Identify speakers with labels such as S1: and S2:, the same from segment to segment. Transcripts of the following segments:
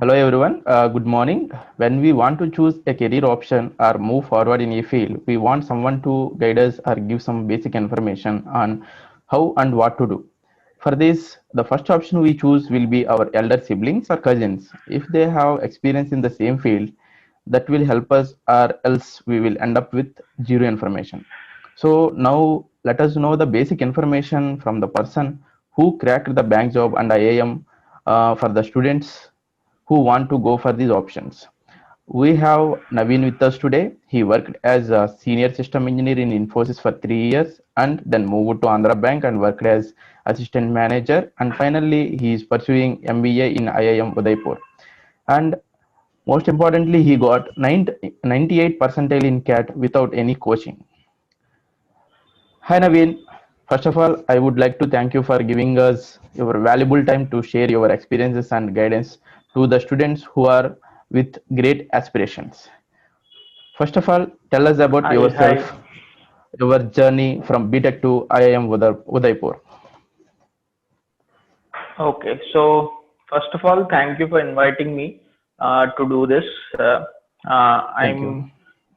S1: Hello everyone, good morning. When we want to choose a career option or move forward in a field, we want someone to guide us or give some basic information on how and what to do. For this, the first option we choose will be our elder siblings or cousins. If they have experience in the same field, that will help us, or else we will end up with zero information. So now let us know the basic information from the person who cracked the bank job and IIM for the students who want to go for these options. We have Naveen with us today. He worked as a senior system engineer in Infosys for 3 years and then moved to Andhra Bank and worked as assistant manager. And finally, he is pursuing MBA in IIM Udaipur. And most importantly, he got 98 percentile in CAT without any coaching. Hi Naveen. First of all, I would like to thank you for giving us your valuable time to share your experiences and guidance to the students who are with great aspirations. First of all, tell us about
S2: Hi.
S1: yourself, your journey from BTech to IIM Udaipur.
S2: Okay. First of all, thank you for inviting me to do this.
S1: Thank
S2: I'm
S1: you.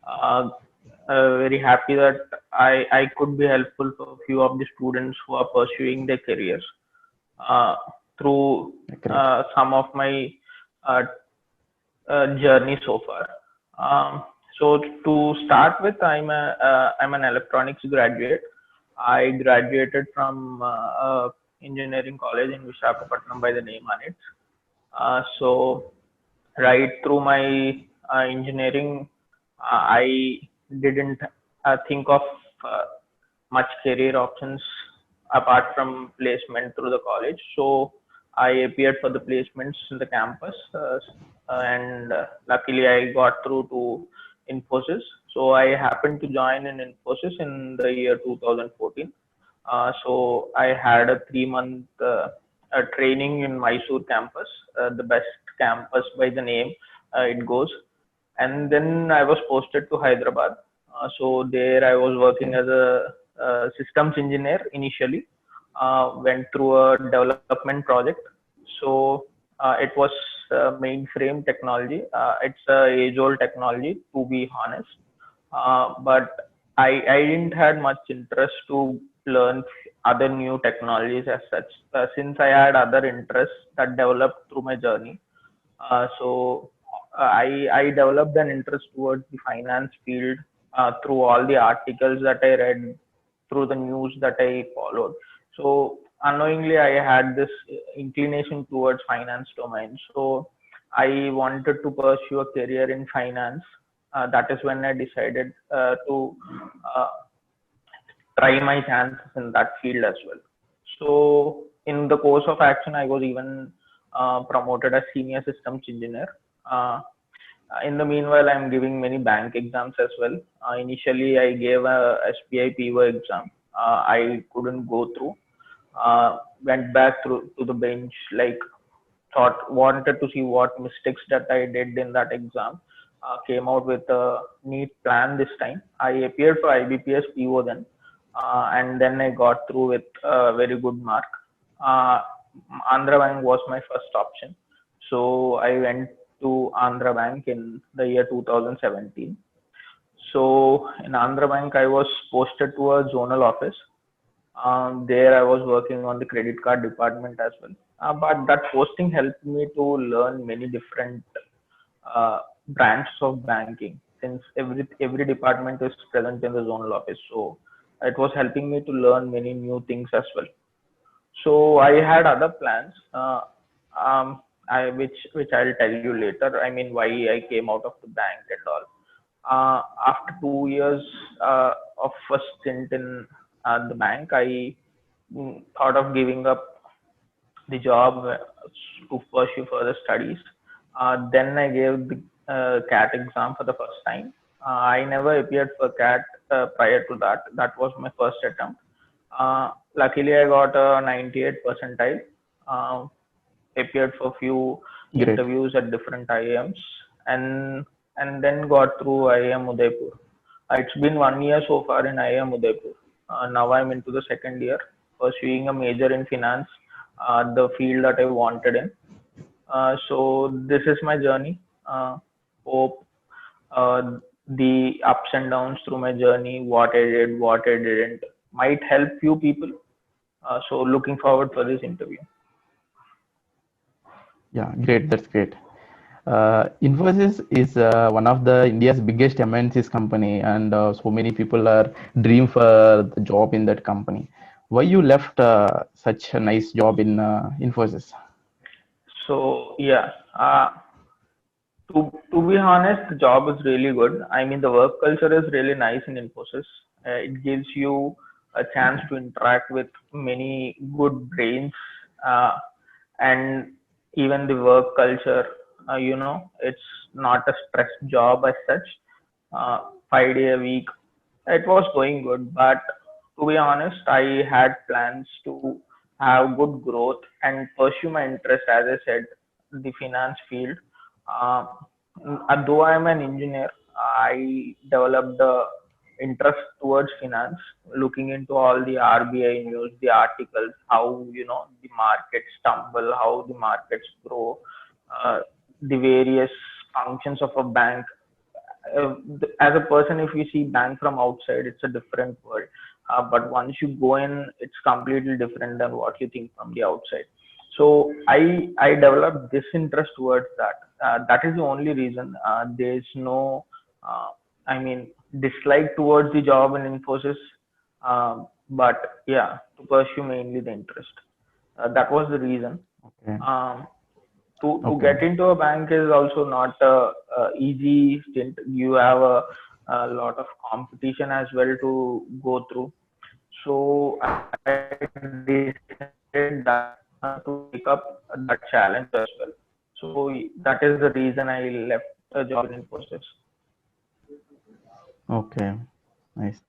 S2: uh, very happy that I could be helpful for a few of the students who are pursuing their careers uh, through
S1: Great.
S2: some of my uh, journey so far. Um, so to start with, I'm an electronics graduate. I graduated from engineering college in Visakhapatnam by the name Anit. So right through my engineering, I didn't think of uh, much career options apart from placement through the college. So I appeared for the placements in the campus, and luckily I got through to Infosys. So I happened to join in Infosys in the year 2014. So I had a 3 month training in Mysore campus, the best campus by the name it goes. And then I was posted to Hyderabad. So there I was working
S1: Okay.
S2: as a systems engineer initially. Went through a development project. So it was mainframe technology. It's a age-old technology, to be honest. But I didn't had much interest to learn other new technologies as such, since I had other interests that developed through my journey. I developed an interest towards the finance field through all the articles that I read, through the news that I followed. So unknowingly, I had this inclination towards finance domain. So I wanted to pursue a career in finance. That is when I decided to uh, try my chances in that field as well. So in the course of action, I was even promoted as senior systems engineer. Uh, in the meanwhile, I'm giving many bank exams as well. Initially, I gave a SBI PO exam. I couldn't go through. Went back through to the bench, like thought wanted to see what mistakes that I did in that exam. Came out with a neat plan this time. I appeared for IBPS PO then, and then I got through with a very good mark. Uh, Andhra Bank was my first option, so I went to Andhra Bank in the year 2017. So in Andhra Bank, I was posted to a zonal office. There I was working on the credit card department as well. But that posting helped me to learn many different branches of banking, since every department is present in the zonal office. So it was helping me to learn many new things as well. So I had other plans, which I'll tell you later. I mean, why I came out of the bank and all. After 2 years of a stint in the bank, I thought of giving up the job to pursue further studies. Then I gave the CAT exam for the first time. I never appeared for CAT prior to that. That was my first attempt. Luckily, I got a 98 percentile. Uh, Appeared for few
S1: Great.
S2: interviews at different IIMs, and then got through IIM Udaipur. It's been 1 year so far in IIM Udaipur. Now I'm into the second year, pursuing a major in finance, the field that I wanted in. So this is my journey. Hope the ups and downs through my journey, what I did, what I didn't, might help few people. So looking forward for this interview.
S1: Yeah, great. That's great. Infosys is one of the India's biggest MNCs company, and so many people are dream for the job in that company. Why you left such a nice job in Infosys?
S2: So yeah, to be honest, the job is really good. I mean, the work culture is really nice in Infosys. It gives you a chance
S1: Okay.
S2: to interact with many good brains, uh, and even the work culture. It's not a stress job as such. 5 day a week, it was going good, but to be honest, I had plans to have good growth and pursue my interest, as I said, the finance field. Uh, though I am an engineer, I developed the interest towards finance, looking into all the RBI news, the articles, how the markets stumble, how the markets grow, uh, the various functions of a bank. As a person, if you see bank from outside, it's a different world. But once you go in, it's completely different than what you think from the outside. So I developed this interest towards that. That is the only reason. There's no, uh, I mean, dislike towards the job in Infosys. But yeah, to pursue mainly the interest. That was the reason.
S1: Okay.
S2: Um, to
S1: Okay.
S2: get into a bank is also not a easy stint. You have a lot of competition as well to go through. So I decided that to take up that challenge as well. So that is the reason I left a job in Infosys.
S1: Okay. Nice.